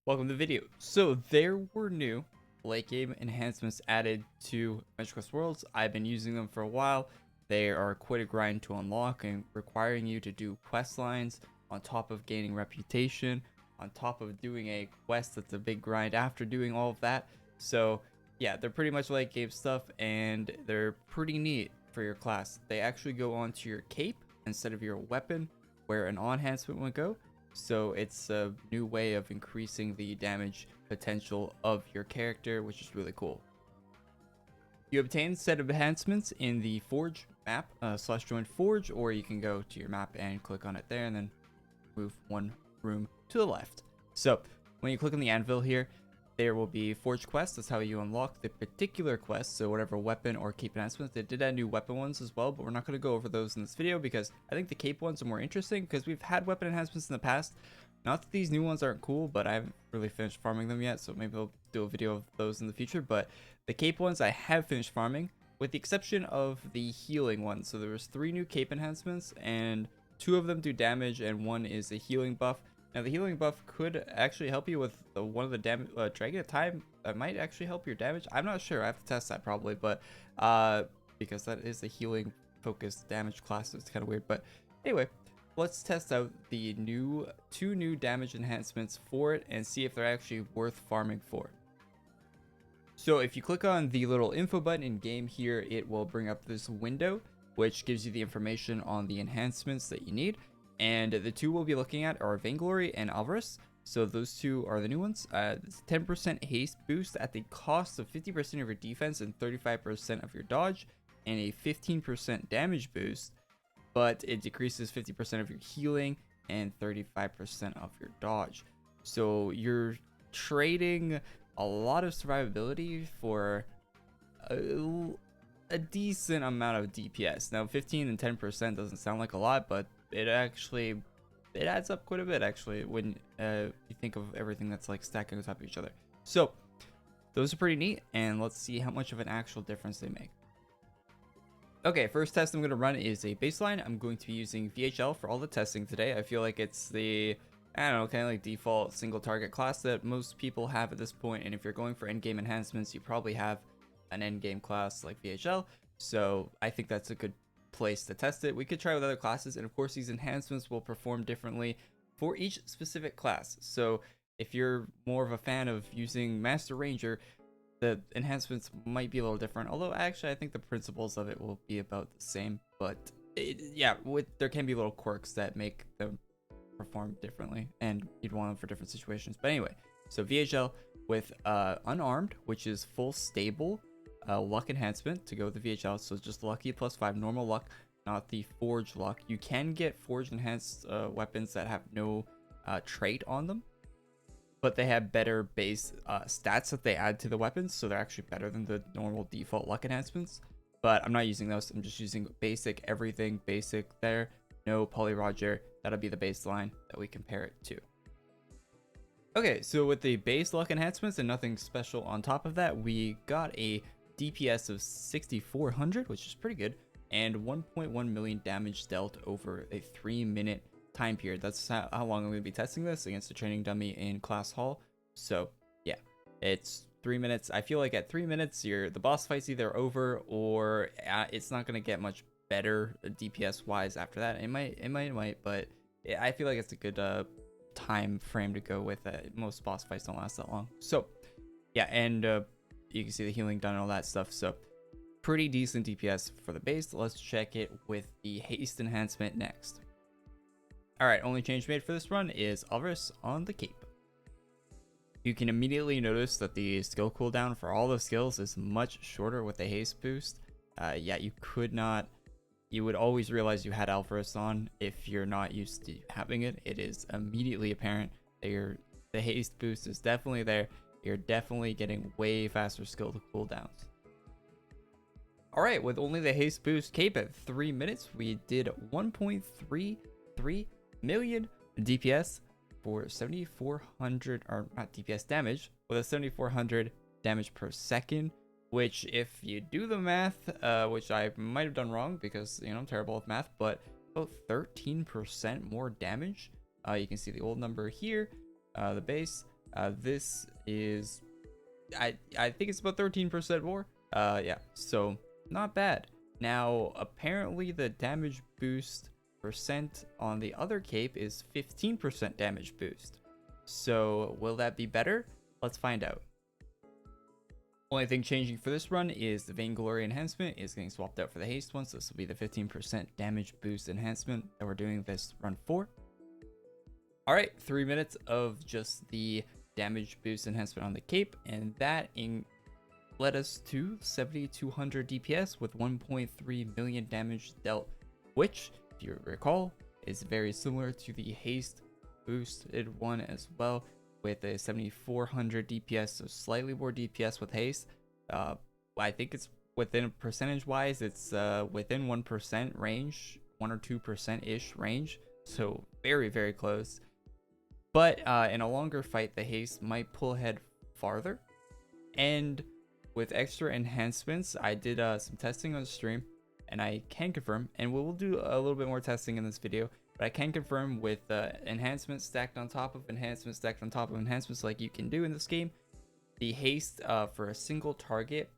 Welcome to the video. So there were new late game enhancements added to Adventure Quest Worlds. I've been using them for a while. They are quite a grind to unlock and requiring you to do quest lines on top of gaining reputation, on top of doing a quest that's a big grind after doing all of that. So yeah, they're pretty much late game stuff and they're pretty neat for your class. They actually go onto your cape instead of your weapon where an enhancement would go. So it's a new way of increasing the damage potential of your character, which is really cool. You obtain set of enhancements in the Forge map, /join Forge, or you can go to your map and click on it there and then move one room to the left. So when you click on the anvil here, there will be Forge quests. That's how you unlock the particular quest. So whatever weapon or cape enhancements. They did add new weapon ones as well, but we're not going to go over those in this video because I think the cape ones are more interesting because we've had weapon enhancements in the past. Not that these new ones aren't cool, but I haven't really finished farming them yet, so maybe I'll do a video of those in the future. But the cape ones I have finished farming, with the exception of the healing ones. So there was 3 new cape enhancements, and 2 of them do damage, and 1 is a healing buff. Now the healing buff could actually help you with one of the damage, dragging a time that might actually help your damage. I'm not sure, I have to test that probably, but because that is a healing focused damage class, so it's kind of weird. But anyway, let's test out the 2 new damage enhancements for it and see if they're actually worth farming for. So if you click on the little info button in game here, it will bring up this window which gives you the information on the enhancements that you need. And the 2 we'll be looking at are Vainglory and Avarice. So those 2 are the new ones. 10% haste boost at the cost of 50% of your defense and 35% of your dodge, and a 15% damage boost, but it decreases 50% of your healing and 35% of your dodge. So you're trading a lot of survivability for a decent amount of DPS. Now 15 and 10% doesn't sound like a lot, but it adds up quite a bit actually when you think of everything that's like stacking on top of each other. So those are pretty neat, and let's see how much of an actual difference they make. Okay, first test I'm going to run is a baseline. I'm going to be using VHL for all the testing today. I feel like it's the, I don't know, kind of like default single target class that most people have at this point, and if you're going for endgame enhancements, you probably have an endgame class like VHL, so I think that's a good place to test it. We could try with other classes, and of course these enhancements will perform differently for each specific class. So if you're more of a fan of using Master Ranger, the enhancements might be a little different, although actually I think the principles of it will be about the same. But yeah, there can be little quirks that make them perform differently, and you'd want them for different situations. But anyway, so VHL with unarmed, which is full stable luck enhancement to go with the VHL. So just lucky +5 normal luck, not the forge luck. You can get forge enhanced weapons that have no trait on them, but they have better base stats that they add to the weapons, so they're actually better than the normal default luck enhancements. But I'm not using those. I'm just using basic, everything basic there. No Poly Roger. That'll be the baseline that we compare it to. Okay, so with the base luck enhancements and nothing special on top of that, we got a DPS of 6,400, which is pretty good, and 1.1 million damage dealt over a 3-minute time period. That's how long I'm going to be testing this against a training dummy in Class Hall. So yeah, it's 3 minutes. I feel like at 3 minutes, the boss fight's either over or it's not going to get much better DPS wise after that. It might, but I feel like it's a good time frame to go with. Most boss fights don't last that long. So yeah, and you can see the healing done and all that stuff. So pretty decent DPS for the base. Let's check it with the haste enhancement next. All right, only change made for this run is Avarice on the cape. You can immediately notice that the skill cooldown for all the skills is much shorter with the haste boost. Yeah, you would always realize you had Avarice on if you're not used to having it. It is immediately apparent that the haste boost is definitely there. You're definitely getting way faster skill cooldowns. All right, with only the haste boost cape at 3 minutes, we did 1.33 million DPS for 7,400, or not DPS damage, with a 7,400 damage per second, which if you do the math, which I might have done wrong because, you know, I'm terrible with math, but about 13% more damage. You can see the old number here, the base, This is, I think it's about 13% more. Yeah, so not bad. Now, apparently the damage boost percent on the other cape is 15% damage boost. So will that be better? Let's find out. Only thing changing for this run is the Vainglory enhancement is getting swapped out for the haste one. So this will be the 15% damage boost enhancement that we're doing this run for. All right, 3 minutes of just the damage boost enhancement on the cape, and that led us to 7200 DPS with 1.3 million damage dealt, which, if you recall, is very similar to the haste boosted one as well, with a 7400 DPS, so slightly more DPS with haste. I think it's within percentage wise, it's within 1% range, 1 or 2% ish range, so very, very close. But in a longer fight, the haste might pull ahead farther. And with extra enhancements, I did some testing on stream, and I can confirm, and we'll do a little bit more testing in this video, but I can confirm with enhancements stacked on top of enhancements stacked on top of enhancements like you can do in this game, the haste for a single target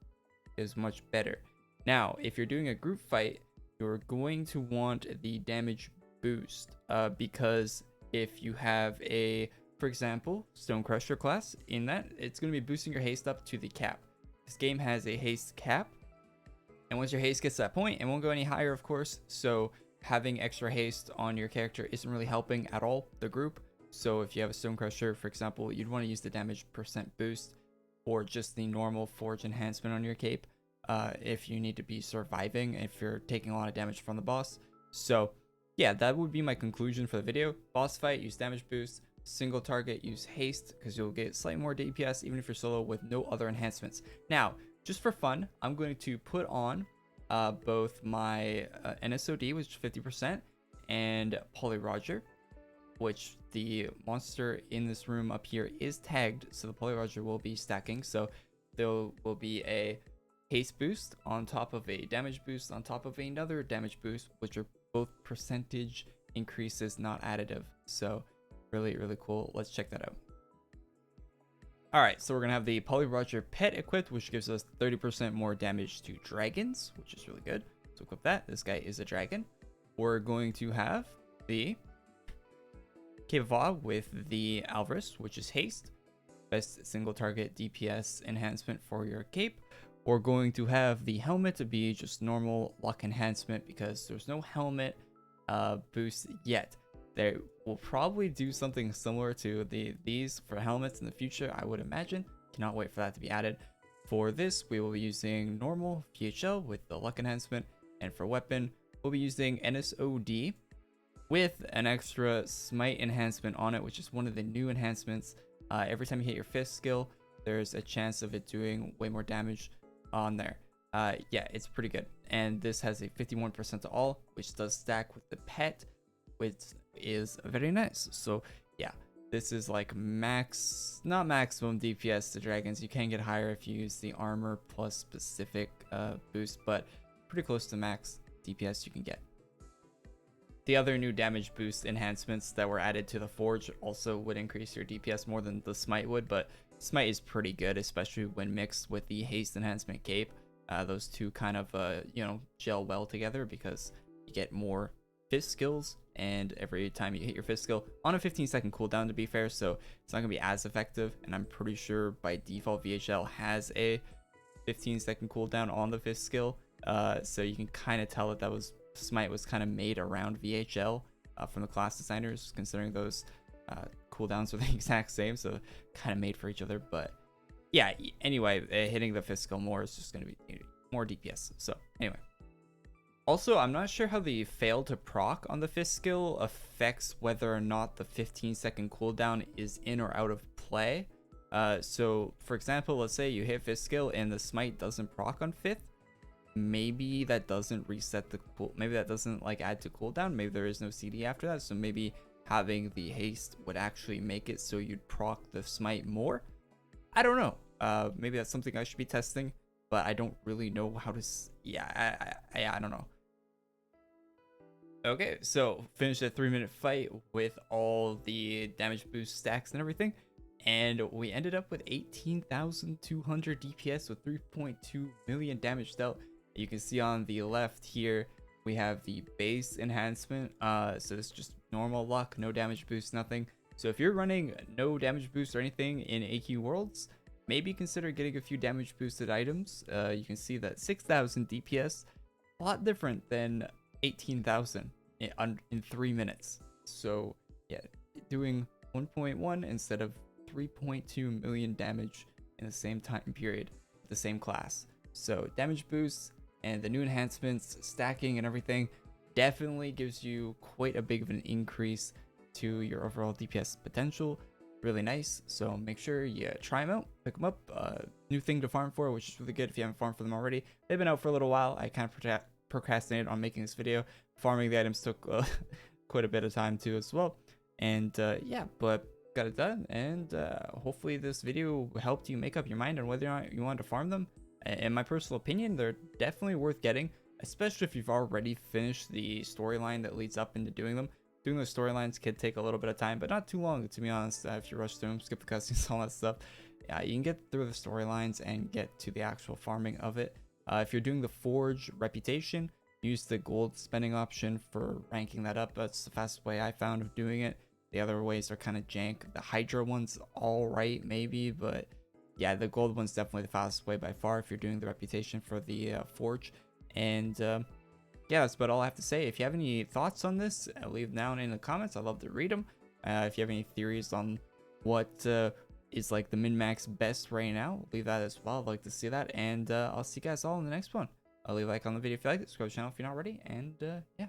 is much better. Now, if you're doing a group fight, you're going to want the damage boost because if you have a, for example, Stone Crusher class, in that, it's going to be boosting your haste up to the cap. This game has a haste cap, and once your haste gets to that point, it won't go any higher, of course, so having extra haste on your character isn't really helping at all the group. So if you have a Stone Crusher, for example, you'd want to use the damage percent boost or just the normal Forge enhancement on your cape if you need to be surviving, if you're taking a lot of damage from the boss. So yeah, that would be my conclusion for the video. Boss fight, use damage boost. Single target, use haste, because you'll get slightly more DPS even if you're solo with no other enhancements. Now, just for fun, I'm going to put on both my NSOD, which is 50%, and Poly Roger, which the monster in this room up here is tagged, so the Poly Roger will be stacking. So there will be a haste boost on top of a damage boost on top of another damage boost, which are both percentage increases, not additive. So really, really cool. Let's check that out. All right, so we're gonna have the Poly Roger pet equipped, which gives us 30% more damage to dragons, which is really good. So equip that. This guy is a dragon. We're going to have the Cape of Awe with the Alvarez, which is haste, best single target DPS enhancement for your cape. We're going to have the helmet to be just normal luck enhancement because there's no helmet boost yet. They will probably do something similar to these for helmets in the future, I would imagine. Cannot wait for that to be added. For this, we will be using normal VHL with the luck enhancement, and for weapon, we'll be using NSOD with an extra smite enhancement on it, which is one of the new enhancements. Every time you hit your fist skill, there's a chance of it doing way more damage on there. Yeah, it's pretty good. And this has a 51% to all, which does stack with the pet, which is very nice. So yeah, this is like max, not maximum DPS to dragons. You can get higher if you use the armor plus specific boost, but pretty close to max DPS you can get. The other new damage boost enhancements that were added to the Forge also would increase your DPS more than the Smite would, but Smite is pretty good, especially when mixed with the Haste enhancement cape. Those two kind of, gel well together because you get more fist skills, and every time you hit your fist skill on a 15-second cooldown, to be fair, so it's not going to be as effective, and I'm pretty sure by default VHL has a 15-second cooldown on the fist skill, so you can kind of tell that Smite was kind of made around VHL from the class designers, considering those cooldowns are the exact same, so kind of made for each other. But yeah, anyway, hitting the fist skill more is just going to be more DPS. So anyway, also, I'm not sure how the fail to proc on the fist skill affects whether or not the 15-second cooldown is in or out of play. So for example, let's say you hit fist skill and the smite doesn't proc on 5th. Maybe that doesn't reset the maybe that doesn't like add to cooldown. Maybe there is no CD after that, so maybe having the haste would actually make it so you'd proc the smite more. I don't know. Maybe that's something I should be testing, but I don't really know how to. I don't know. Okay, so finished a 3-minute fight with all the damage boost stacks and everything, and we ended up with 18,200 DPS with 3.2 million damage dealt. You can see on the left here we have the base enhancement, so it's just normal luck, no damage boost, nothing. So if you're running no damage boost or anything in AQ Worlds, maybe consider getting a few damage boosted items. You can see that 6,000 DPS, a lot different than 18,000 in 3 minutes. So yeah, doing 1.1 instead of 3.2 million damage in the same time period, the same class. So damage boosts and the new enhancements, stacking and everything definitely gives you quite a big of an increase to your overall DPS potential. Really nice. So make sure you try them out, pick them up. New thing to farm for, which is really good if you haven't farmed for them already. They've been out for a little while. I kind of procrastinated on making this video. Farming the items took quite a bit of time too as well. And yeah, but got it done, and hopefully this video helped you make up your mind on whether or not you want to farm them. In my personal opinion, they're definitely worth getting, especially if you've already finished the storyline that leads up into doing them. Doing those storylines can take a little bit of time, but not too long, to be honest. If you rush through them, skip the cutscenes, all that stuff, yeah, you can get through the storylines and get to the actual farming of it. If you're doing the Forge reputation, use the gold spending option for ranking that up. That's the fastest way I found of doing it. The other ways are kind of jank. The Hydra one's all right, maybe, but yeah, the gold one's definitely the fastest way by far if you're doing the reputation for the Forge. And yeah, that's about all I have to say. If you have any thoughts on this, leave down in the comments. I'd love to read them. If you have any theories on what is like the min-max best right now, leave that as well. I'd like to see that. And I'll see you guys all in the next one. I'll leave a like on the video if you like it. Subscribe to the channel if you're not already. And yeah.